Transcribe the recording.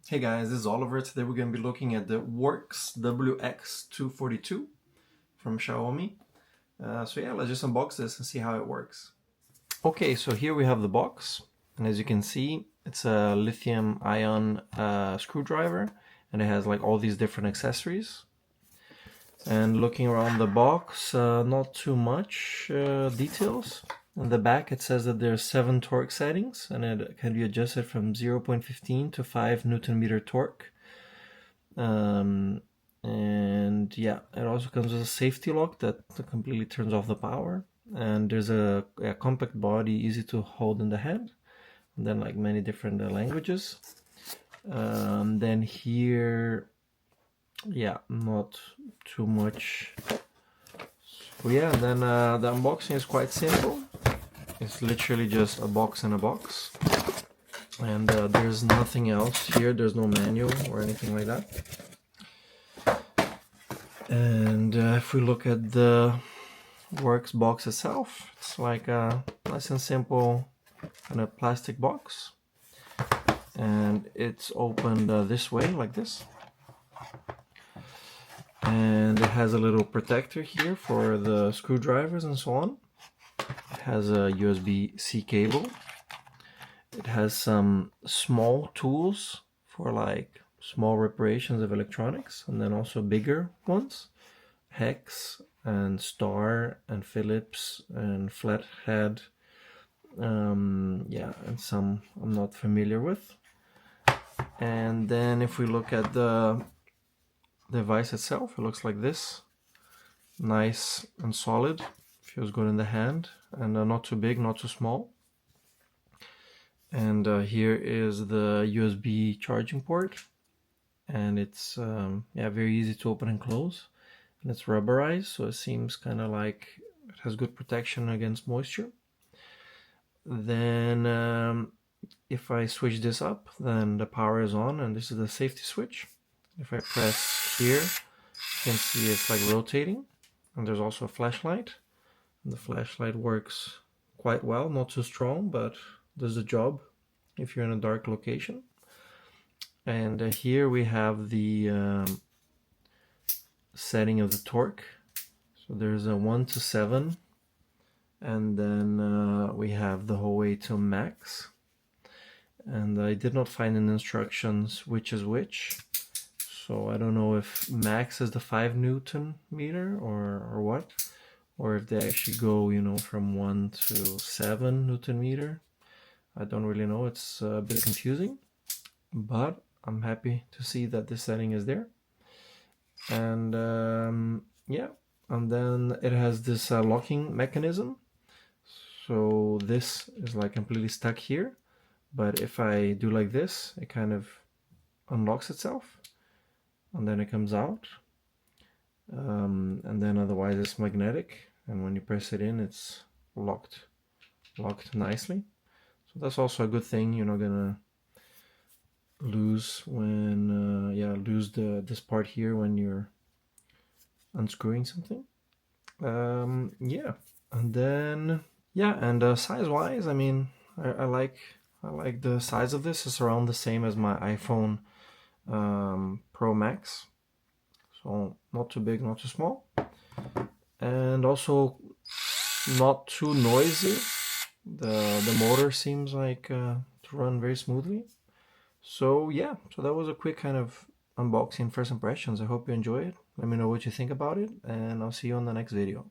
Hey guys, this is Oliver. Today we're going to be looking at the WORX WX242 from Xiaomi. So yeah, let's just unbox this and see how it works. Okay, so here we have the box, and as you can see, it's a lithium ion screwdriver, and it has like all these different accessories. And looking around the box, not too much details. On the back it says that there's 7 torque settings, and it can be adjusted from 0.15 to 5 Newton meter torque. And yeah, it also comes with a safety lock that completely turns off the power. And there's a compact body, easy to hold in the hand. And then like many different languages. Then here, yeah, not too much. So yeah, then the unboxing is quite simple. It's literally just a box in a box, and there's nothing else here. There's no manual or anything like that. And if we look at the WORX box itself, it's like a nice and simple kind of plastic box, and it's opened this way, like this. And it has a little protector here for the screwdrivers and so on. It has a USB-C cable. It has some small tools for like small reparations of electronics, and then also bigger ones. Hex and star and Phillips and flathead. Yeah, and some I'm not familiar with. And then if we look at the device itself, it looks like this. Nice and solid. Feels good in the hand, and not too big, not too small. And here is the USB charging port, and it's yeah, very easy to open and close, and it's rubberized, so it seems kind of like it has good protection against moisture. Then if I switch this up, then the power is on, and this is the safety switch. If I press here, you can see it's like rotating, and there's also a flashlight. The flashlight works quite well, not too strong, but does the job if you're in a dark location. And here we have the setting of the torque. So there's a 1 to 7, and then we have the whole way to max. And I did not find in instructions which is which, so I don't know if max is the 5 Newton meter or what. Or if they actually go, you know, from 1 to 7 Newton meter. I don't really know, it's a bit confusing, but I'm happy to see that this setting is there. And yeah, and then it has this locking mechanism. So this is like completely stuck here, but if I do like this, it kind of unlocks itself, and then it comes out. And then otherwise it's magnetic, and when you press it in, it's locked nicely. So that's also a good thing. You're not gonna lose when lose this part here when you're unscrewing something. Yeah, and then yeah, and size wise, I mean, I like the size of this. It's around the same as my iPhone Pro Max. So not too big, not too small, and also not too noisy. The motor seems like to run very smoothly. So yeah, so that was a quick kind of unboxing, first impressions. I hope you enjoy it. Let me know what you think about it, and I'll see you on the next video.